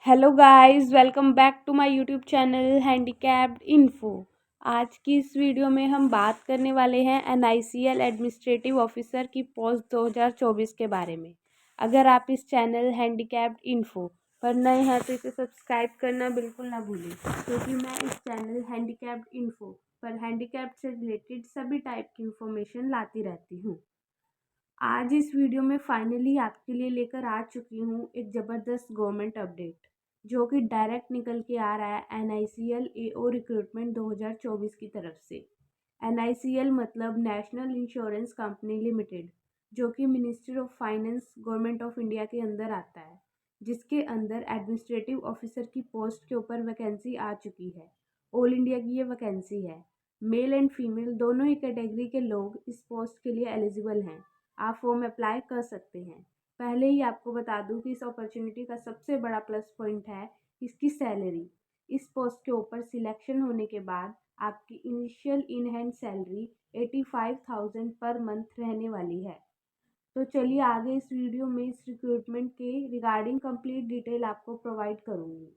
Hello guys, welcome back to my YouTube channel handicapped info. आज की इस video में हम बात करने वाले हैं NICL एडमिनिस्ट्रेटिव ऑफिसर की पोस्ट 2024 के बारे में। अगर आप इस चैनल हैंडीकैप्ड इन्फो पर नए हैं तो इसे सब्सक्राइब करना बिल्कुल ना भूलें, क्योंकि मैं इस चैनल हैंडीकैप्ड इन्फो पर हैंडीकैप्ड से रिलेटेड सभी टाइप की इंफॉर्मेशन लाती रहती हूँ। आज इस वीडियो में फाइनली आपके लिए लेकर आ चुकी हूँ एक ज़बरदस्त गवर्नमेंट अपडेट, जो कि डायरेक्ट निकल के आ रहा है NICL AO रिक्रूटमेंट 2024 की तरफ से। NICL मतलब नेशनल इंश्योरेंस कंपनी लिमिटेड, जो कि ministry of finance government of India के अंदर आता है, जिसके अंदर एडमिनिस्ट्रेटिव ऑफिसर की पोस्ट के ऊपर वैकेंसी आ चुकी है। ऑल इंडिया की ये वैकेंसी है। मेल एंड फीमेल दोनों ही कैटेगरी के लोग इस पोस्ट के लिए एलिजिबल हैं। आप फॉर्म अप्लाई कर सकते हैं। पहले ही आपको बता दूं कि इस अपॉर्चुनिटी का सबसे बड़ा प्लस पॉइंट है इसकी सैलरी। इस पोस्ट के ऊपर सिलेक्शन होने के बाद आपकी initial in hand salary 85,000 per month रहने वाली है। तो चलिए आगे इस वीडियो में इस रिक्रूटमेंट के रिगार्डिंग कंप्लीट डिटेल आपको प्रोवाइड करूँगी।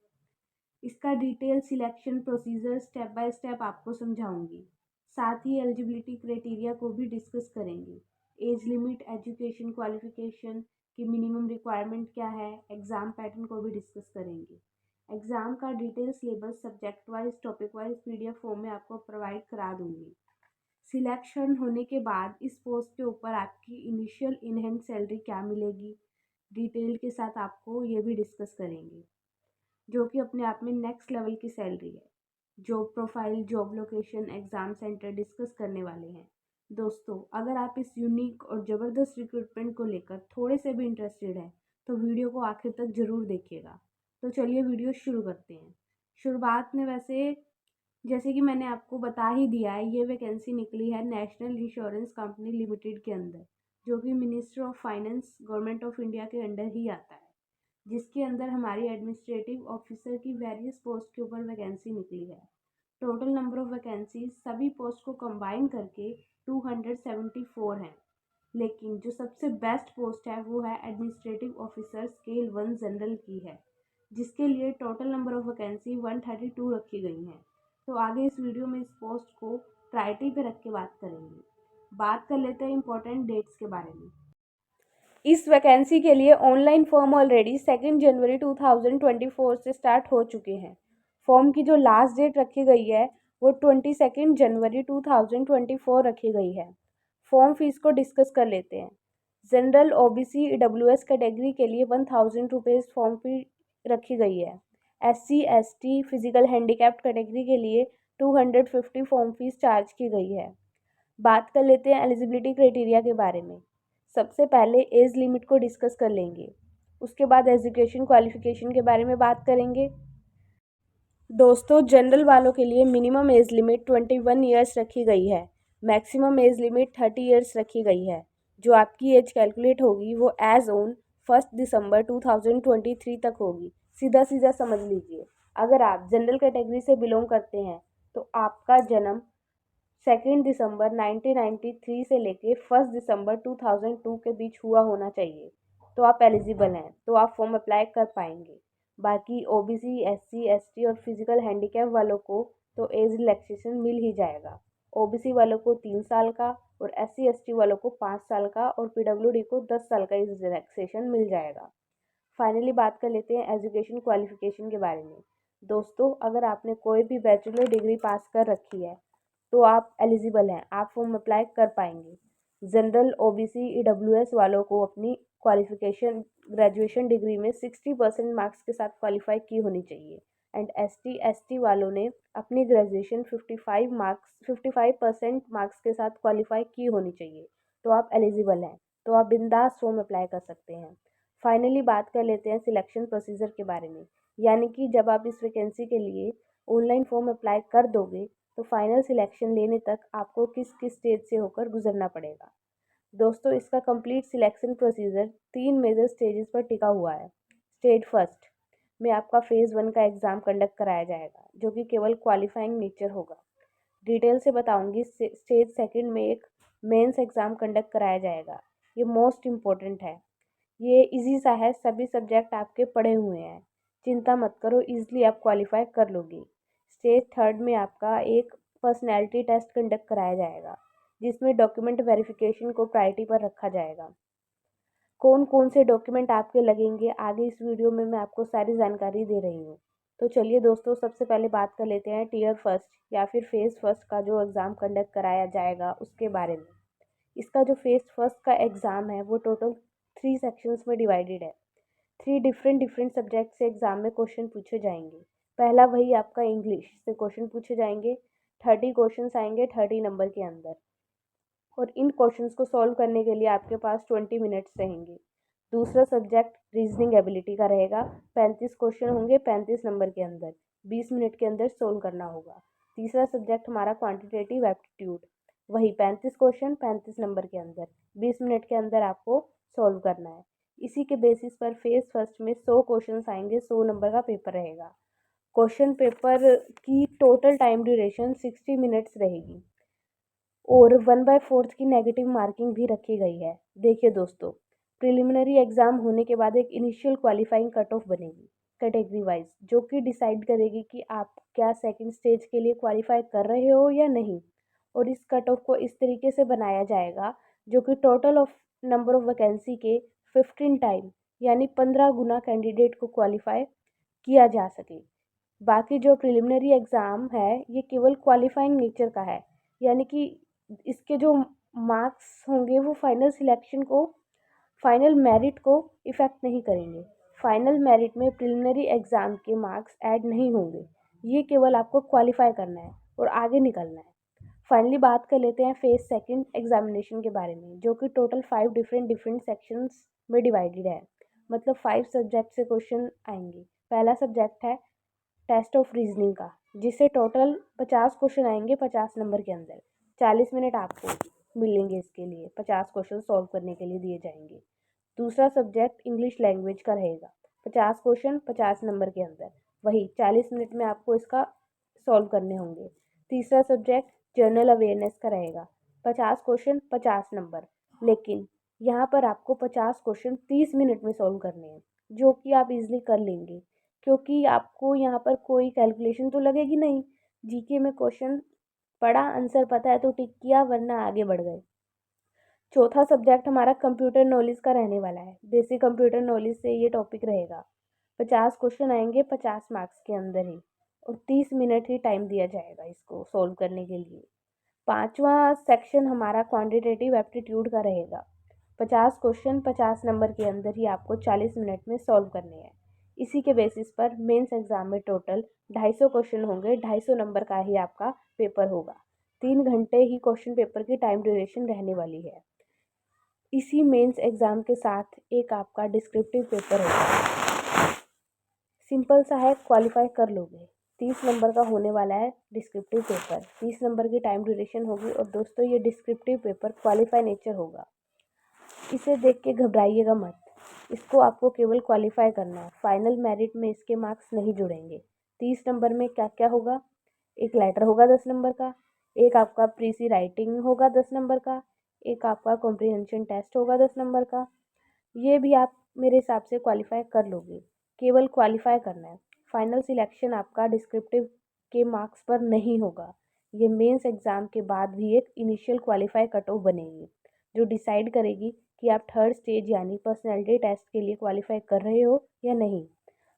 इसका detail selection procedure step by step आपको समझाऊंगी। साथ ही एलिजिबिलिटी क्राइटेरिया को भी डिस्कस करेंगे। एज लिमिट, एजुकेशन क्वालिफिकेशन की मिनिमम रिक्वायरमेंट क्या है, एग्ज़ाम पैटर्न को भी डिस्कस करेंगे। एग्ज़ाम का detail syllabus subject wise topic wise PDF form में आपको प्रोवाइड करा दूंगी। सिलेक्शन होने के बाद इस पोस्ट के ऊपर आपकी इनिशियल इन हैंड सैलरी क्या मिलेगी, डिटेल के साथ आपको ये भी डिस्कस करेंगे, जो कि अपने आप में नेक्स्ट लेवल की सैलरी है। Job profile, job location, exam centre discuss करने वाले हैं। दोस्तों, अगर आप इस यूनिक और ज़बरदस्त रिक्रूटमेंट को लेकर थोड़े से भी इंटरेस्टेड हैं तो वीडियो को आखिर तक ज़रूर देखिएगा। तो चलिए वीडियो शुरू करते हैं। शुरुआत में वैसे जैसे कि मैंने आपको बता ही दिया है, ये वैकेंसी निकली है नेशनल इंश्योरेंस कंपनी लिमिटेड के अंदर, जो कि ministry of finance government of India के अंडर ही आता है, जिसके अंदर हमारी एडमिनिस्ट्रेटिव ऑफिसर की वेरियस पोस्ट के ऊपर वैकेंसी निकली है। टोटल नंबर ऑफ वैकेंसी सभी पोस्ट को कंबाइन करके 274 हैं। लेकिन जो सबसे बेस्ट पोस्ट है वो है एडमिनिस्ट्रेटिव ऑफिसर स्केल 1 जनरल की है, जिसके लिए टोटल नंबर ऑफ वैकेंसी 132 रखी गई हैं। तो आगे इस वीडियो में इस पोस्ट को प्रायोरिटी पे रख के बात करेंगे। बात कर लेते हैं इंपॉर्टेंट डेट्स के बारे में। इस वैकेंसी के लिए ऑनलाइन फॉर्म ऑलरेडी 2 जनवरी 2024 से स्टार्ट हो चुके हैं। फॉर्म की जो लास्ट डेट रखी गई है वो 22 जनवरी 2024 रखी गई है। फॉर्म फीस को डिस्कस कर लेते हैं। जनरल OBC EWS कैटेगरी के लिए 1000 रुपीज़ फॉर्म फी रखी गई है। SC ST physical handicapped category के लिए 250 फॉर्म फीस चार्ज की गई है। बात कर लेते हैं एलिजिबिलिटी क्राइटेरिया के बारे में। सबसे पहले एज लिमिट को डिस्कस कर लेंगे, उसके बाद एजुकेशन क्वालिफिकेशन के बारे में बात करेंगे। दोस्तों, जनरल वालों के लिए मिनिमम एज लिमिट 21 ईयर्स रखी गई है। मैक्सिमम एज लिमिट 30 ईयर्स रखी गई है। जो आपकी एज कैलकुलेट होगी वो एज ऑन 1 दिसंबर 2023 तक होगी। सीधा सीधा समझ लीजिए, अगर आप जनरल कैटेगरी से बिलोंग करते हैं तो आपका जन्म 2 दिसंबर 1993 से लेके 1 दिसंबर 2002 के बीच हुआ होना चाहिए, तो आप एलिजिबल हैं, तो आप फॉर्म अप्लाई कर पाएंगे। बाकी OBC SC ST और फिजिकल हैंडीकैप वालों को तो एज रिलैक्सेशन मिल ही जाएगा। OBC वालों को 3 साल का और SC ST वालों को 5 साल का और PWD को 10 साल का एज रिलैक्सेशन मिल जाएगा। फाइनली बात कर लेते हैं एजुकेशन क्वालिफिकेशन के बारे में। दोस्तों, अगर आपने कोई भी बैचलर डिग्री पास कर रखी है तो आप एलिजिबल हैं, आप फॉर्म अप्लाई कर पाएंगे। जनरल OBC EWS वालों को अपनी क्वालिफिकेशन ग्रेजुएशन डिग्री में 60% मार्क्स के साथ क्वालिफाई की होनी चाहिए। एंड ST ST वालों ने अपनी ग्रेजुएशन 55% मार्क्स के साथ क्वालिफाई की होनी चाहिए, तो आप एलिजिबल हैं, तो आप बिंदास फॉर्म अप्लाई कर सकते हैं। फाइनली बात कर लेते हैं सिलेक्शन प्रोसीजर के बारे में, यानी कि जब आप इस वैकेंसी के लिए ऑनलाइन फॉर्म अप्लाई कर दोगे तो फाइनल सिलेक्शन लेने तक आपको किस किस स्टेज से होकर गुजरना पड़ेगा। दोस्तों, इसका complete selection procedure 3 major stages पर टिका हुआ है। स्टेज फर्स्ट में आपका फेज़ 1 का एग्ज़ाम कंडक्ट कराया जाएगा, जो कि केवल क्वालिफाइंग नेचर होगा। डिटेल से बताऊंगी। स्टेज सेकंड में एक मेंस एग्ज़ाम कंडक्ट कराया जाएगा। ये मोस्ट इम्पोर्टेंट है। ये इजी सा है, सभी सब्जेक्ट आपके पढ़े हुए हैं। चिंता मत करो, ईजिली आप क्वालिफाई कर लोगे। स्टेज थर्ड में आपका एक पर्सनैलिटी टेस्ट कंडक्ट कराया जाएगा, जिसमें डॉक्यूमेंट वेरिफिकेशन को प्रायोरिटी पर रखा जाएगा। कौन कौन से डॉक्यूमेंट आपके लगेंगे, आगे इस वीडियो में मैं आपको सारी जानकारी दे रही हूँ। तो चलिए दोस्तों, सबसे पहले बात कर लेते हैं टीयर फर्स्ट या फिर फेज़ फर्स्ट का जो एग्ज़ाम कंडक्ट कराया जाएगा उसके बारे में। इसका जो फेज़ फर्स्ट का एग्ज़ाम है वो टोटल 3 सेक्शंस में डिवाइडेड है। 3 डिफरेंट सब्जेक्ट से एग्ज़ाम में क्वेश्चन पूछे जाएंगे। पहला वही आपका इंग्लिश से क्वेश्चन पूछे जाएंगे। 30 क्वेश्चन आएंगे 30 नंबर के अंदर, और इन क्वेश्चंस को सॉल्व करने के लिए आपके पास 20 मिनट्स रहेंगे। दूसरा सब्जेक्ट रीजनिंग एबिलिटी का रहेगा। 35 क्वेश्चन होंगे 35 नंबर के अंदर, 20 मिनट के अंदर सोल्व करना होगा। तीसरा सब्जेक्ट हमारा क्वांटिटेटिव एप्टीट्यूड, वही 35 क्वेश्चन 35 नंबर के अंदर, 20 मिनट के अंदर आपको सॉल्व करना है। इसी के बेसिस पर फेज फर्स्ट में 100 क्वेश्चन आएंगे, 100 नंबर का पेपर रहेगा। क्वेश्चन पेपर की टोटल टाइम ड्यूरेशन 60 मिनट्स रहेगी, और 1/4 की नेगेटिव मार्किंग भी रखी गई है। देखिए दोस्तों, प्रिलिमिनरी एग्ज़ाम होने के बाद एक इनिशियल क्वालिफाइंग कट ऑफ बनेगी कैटेगरी वाइज, जो कि डिसाइड करेगी कि आप क्या सेकंड स्टेज के लिए क्वालिफाई कर रहे हो या नहीं। और इस कट ऑफ को इस तरीके से बनाया जाएगा जो कि total of number of vacancy के 15 टाइम, यानी 15 गुना कैंडिडेट को क्वालिफाई किया जा सके। बाकी जो प्रिलिमिनरी एग्ज़ाम है ये केवल क्वालिफाइंग नेचर का है, यानी कि इसके जो मार्क्स होंगे वो फाइनल सिलेक्शन को, फाइनल मेरिट को इफ़ेक्ट नहीं करेंगे। फाइनल मेरिट में प्रिलिमिनरी एग्ज़ाम के मार्क्स ऐड नहीं होंगे। ये केवल आपको क्वालिफाई करना है और आगे निकलना है। फाइनली बात कर लेते हैं फेज सेकंड एग्जामिनेशन के बारे में, जो कि टोटल 5 डिफरेंट सेक्शंस में डिवाइडेड है। मतलब 5 सब्जेक्ट से क्वेश्चन आएंगे। पहला सब्जेक्ट है टेस्ट ऑफ रीजनिंग का, जिसे टोटल 50 क्वेश्चन आएंगे 50 नंबर के अंदर। 40 मिनट आपको मिलेंगे इसके लिए, 50 क्वेश्चन सॉल्व करने के लिए दिए जाएंगे। दूसरा सब्जेक्ट इंग्लिश लैंग्वेज का रहेगा, 50 क्वेश्चन 50 नंबर के अंदर, वही 40 मिनट में आपको इसका सॉल्व करने होंगे। तीसरा सब्जेक्ट जनरल अवेयरनेस का रहेगा, 50 क्वेश्चन 50 नंबर, लेकिन यहाँ पर आपको 50 क्वेश्चन 30 मिनट में सॉल्व करने हैं, जो कि आप इजीली कर लेंगे, क्योंकि आपको यहाँ पर कोई कैलकुलेशन तो लगेगी नहीं। जीके में क्वेश्चन पढ़ा, आंसर पता है तो टिक किया, वरना आगे बढ़ गए। चौथा सब्जेक्ट हमारा कंप्यूटर नॉलेज का रहने वाला है। बेसिक कंप्यूटर नॉलेज से ये टॉपिक रहेगा। 50 क्वेश्चन आएंगे 50 मार्क्स के अंदर ही, और 30 मिनट ही टाइम दिया जाएगा इसको सॉल्व करने के लिए। पांचवा सेक्शन हमारा क्वांटिटेटिव एप्टीट्यूड का रहेगा। 50 क्वेश्चन 50 नंबर के अंदर ही आपको 40 मिनट में सॉल्व करने हैं। इसी के बेसिस पर मेंस एग्जाम में टोटल 250 क्वेश्चन होंगे, 250 नंबर का ही आपका पेपर होगा। 3 घंटे ही क्वेश्चन पेपर की टाइम ड्यूरेशन रहने वाली है। इसी मेंस एग्ज़ाम के साथ एक आपका डिस्क्रिप्टिव पेपर होगा। सिंपल सा है, क्वालिफाई कर लोगे। 30 नंबर का होने वाला है डिस्क्रिप्टिव पेपर, 30 नंबर की टाइम ड्यूरेशन होगी। और दोस्तों, ये डिस्क्रिप्टिव पेपर क्वालिफाई नेचर होगा, इसे देख के घबराइएगा मत। इसको आपको केवल क्वालिफाई करना है, फाइनल मेरिट में इसके मार्क्स नहीं जुड़ेंगे। 30 नंबर में क्या क्या होगा, एक लेटर होगा 10 नंबर का, एक आपका प्री सी राइटिंग होगा 10 नंबर का, एक आपका कॉम्प्रिहेंशन टेस्ट होगा 10 नंबर का। ये भी आप मेरे हिसाब से क्वालिफाई कर लोगे, केवल क्वालिफाई करना है। फाइनल सिलेक्शन आपका डिस्क्रिप्टिव के मार्क्स पर नहीं होगा। ये मेंस एग्ज़ाम के बाद भी एक इनिशियल क्वालिफाई कट ऑफ बनेगी, जो डिसाइड करेगी कि आप थर्ड स्टेज यानी पर्सनैलिटी टेस्ट के लिए क्वालिफाई कर रहे हो या नहीं।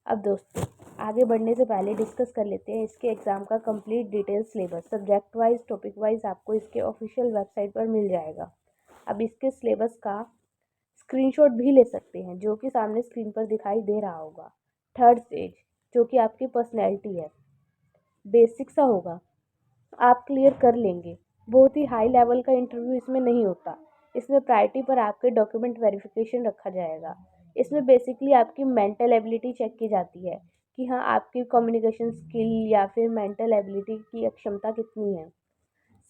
अब दोस्तों, आगे बढ़ने से पहले डिस्कस कर लेते हैं इसके एग्ज़ाम का complete detail syllabus. Subject wise topic wise आपको इसके ऑफिशियल वेबसाइट पर मिल जाएगा। अब इसके सिलेबस का स्क्रीनशॉट भी ले सकते हैं, जो कि सामने स्क्रीन पर दिखाई दे रहा होगा। थर्ड स्टेज, जो कि आपकी पर्सनैलिटी है, बेसिक सा होगा, आप क्लियर कर लेंगे। बहुत ही हाई लेवल का इंटरव्यू इसमें नहीं होता। इसमें प्रायोरिटी पर आपके डॉक्यूमेंट वेरिफिकेशन रखा जाएगा। इसमें बेसिकली आपकी मेंटल एबिलिटी चेक की जाती है कि हाँ, आपकी कम्युनिकेशन स्किल या फिर मेंटल एबिलिटी की क्षमता कितनी है।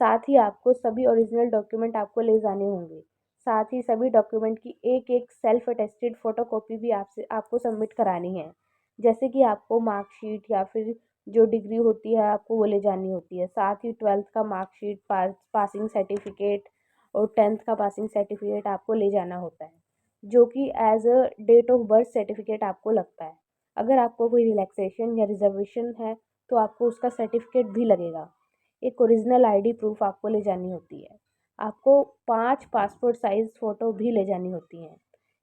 साथ ही आपको सभी ओरिजिनल डॉक्यूमेंट आपको ले जाने होंगे। साथ ही सभी डॉक्यूमेंट की एक एक सेल्फ अटेस्टेड फ़ोटोकॉपी भी आपको सबमिट करानी है। जैसे कि आपको मार्कशीट या फिर जो डिग्री होती है आपको वो ले जानी होती है। साथ ही 12th का मार्कशीट, पासिंग सर्टिफिकेट और 10th का पासिंग सर्टिफिकेट आपको ले जाना होता है, जो कि as a date of birth certificate आपको लगता है। अगर आपको कोई रिलैक्सेशन या रिजर्वेशन है तो आपको उसका सर्टिफिकेट भी लगेगा। एक ओरिजिनल आईडी प्रूफ आपको ले जानी होती है। आपको 5 पासपोर्ट साइज़ फ़ोटो भी ले जानी होती हैं।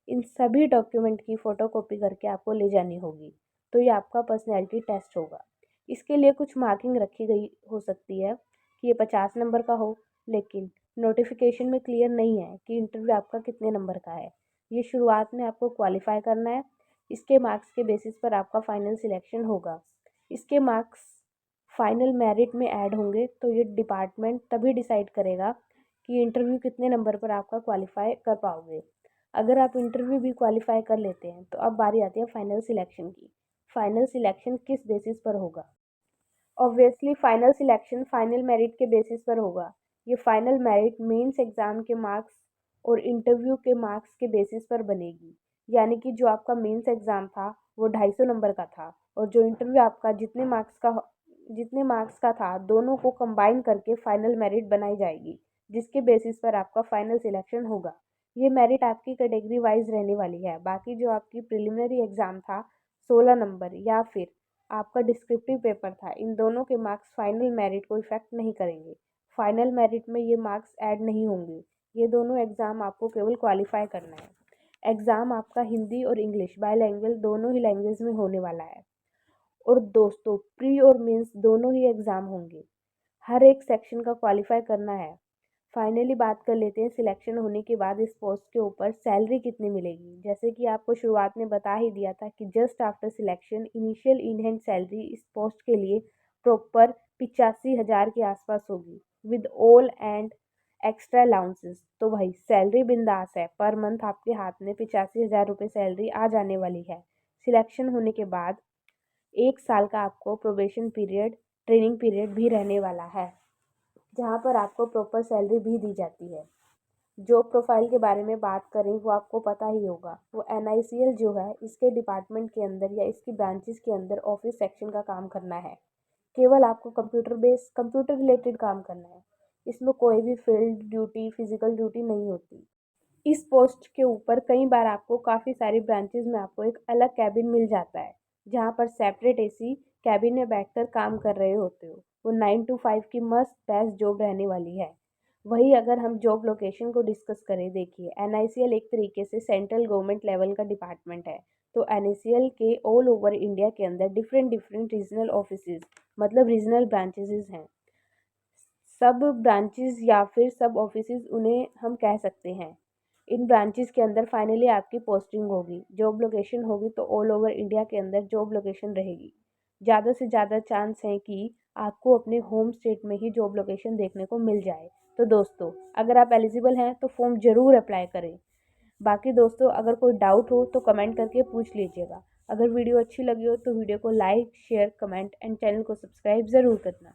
इन सभी डॉक्यूमेंट की फ़ोटोकॉपी करके आपको ले जानी होगी। तो ये आपका पर्सनैलिटी टेस्ट होगा। इसके लिए कुछ मार्किंग रखी गई हो सकती है कि ये 50 नंबर का हो, लेकिन नोटिफिकेशन में क्लियर नहीं है कि इंटरव्यू आपका कितने नंबर का है। ये शुरुआत में आपको क्वालिफाई करना है। इसके मार्क्स के बेसिस पर आपका फाइनल सिलेक्शन होगा। इसके मार्क्स फाइनल मेरिट में ऐड होंगे तो ये डिपार्टमेंट तभी डिसाइड करेगा कि इंटरव्यू कितने नंबर पर आपका क्वालिफाई कर पाओगे। अगर आप इंटरव्यू भी क्वालिफाई कर लेते हैं तो अब बारी आती है फाइनल सिलेक्शन की। फाइनल सिलेक्शन किस बेसिस पर होगा? Obviously final selection final merit के बेसिस पर होगा। ये फाइनल मेरिट मेंस एग्ज़ाम के मार्क्स और इंटरव्यू के मार्क्स के बेसिस पर बनेगी। यानी कि जो आपका मेंस एग्ज़ाम था वो 250 नंबर का था और जो इंटरव्यू आपका जितने मार्क्स का था दोनों को कंबाइन करके फाइनल मेरिट बनाई जाएगी, जिसके बेसिस पर आपका फाइनल सिलेक्शन होगा। ये मेरिट आपकी कैटेगरी वाइज रहने वाली है। बाकी जो आपकी प्रिलिमिनरी एग्ज़ाम था 16 नंबर या फिर आपका डिस्क्रिप्टिव पेपर था, इन दोनों के मार्क्स फाइनल मेरिट को इफ़ेक्ट नहीं करेंगे। फाइनल मेरिट में ये मार्क्स ऐड नहीं होंगे। ये दोनों एग्ज़ाम आपको केवल क्वालिफाई करना है। एग्ज़ाम आपका हिंदी और इंग्लिश बाइलैंग्वेज दोनों ही लैंग्वेज में होने वाला है। और दोस्तों प्री और मेंस दोनों ही एग्ज़ाम होंगे। हर एक सेक्शन का क्वालिफाई करना है। फाइनली बात कर लेते हैं सिलेक्शन होने के बाद इस पोस्ट के ऊपर सैलरी कितनी मिलेगी। जैसे कि आपको शुरुआत में बता ही दिया था कि just after selection initial in hand salary इस पोस्ट के लिए प्रॉपर 85,000 के आसपास होगी with all and extra allowances. तो भाई सैलरी बिंदास है, पर मंथ आपके हाथ में 85,000 रुपये सैलरी आ जाने वाली है। सिलेक्शन होने के बाद 1 साल का आपको प्रोबेशन पीरियड ट्रेनिंग पीरियड भी रहने वाला है, जहाँ पर आपको प्रॉपर सैलरी भी दी जाती है। जॉब प्रोफाइल के बारे में बात करें वो आपको पता ही होगा। वो NICL जो है इसके डिपार्टमेंट के अंदर या इसकी ब्रांचेस के अंदर ऑफिस सेक्शन का काम करना है। केवल आपको कंप्यूटर रिलेटेड काम करना है। इसमें कोई भी फील्ड ड्यूटी फिजिकल ड्यूटी नहीं होती। इस पोस्ट के ऊपर कई बार आपको काफ़ी सारी ब्रांचेस में आपको एक अलग कैबिन मिल जाता है, जहाँ पर सेपरेट AC कैबिन में बैठकर काम कर रहे होते हो। वो 9 to 5 की मस्त बेस्ट जॉब रहने वाली है। वही अगर हम जॉब लोकेशन को डिस्कस करें, देखिए NICL एक तरीके से सेंट्रल गवर्नमेंट लेवल का डिपार्टमेंट है। तो NICL के ऑल ओवर इंडिया के अंदर डिफरेंट डिफरेंट रीजनल ऑफिसेज मतलब रीजनल ब्रांचेज हैं। सब ब्रांचेस या फिर सब ऑफिसेज उन्हें हम कह सकते हैं। इन ब्रांचेस के अंदर फाइनली आपकी पोस्टिंग होगी। जॉब लोकेशन होगी तो ऑल ओवर इंडिया के अंदर जॉब लोकेशन रहेगी। ज़्यादा से ज़्यादा चांस है कि आपको अपने होम स्टेट में ही जॉब लोकेशन देखने को मिल जाए। तो दोस्तों अगर आप एलिजिबल हैं तो फॉर्म ज़रूर अप्लाई करें। बाकी दोस्तों अगर कोई डाउट हो तो कमेंट करके पूछ लीजिएगा। अगर वीडियो अच्छी लगी हो तो वीडियो को like share comment and channel को सब्सक्राइब ज़रूर करना।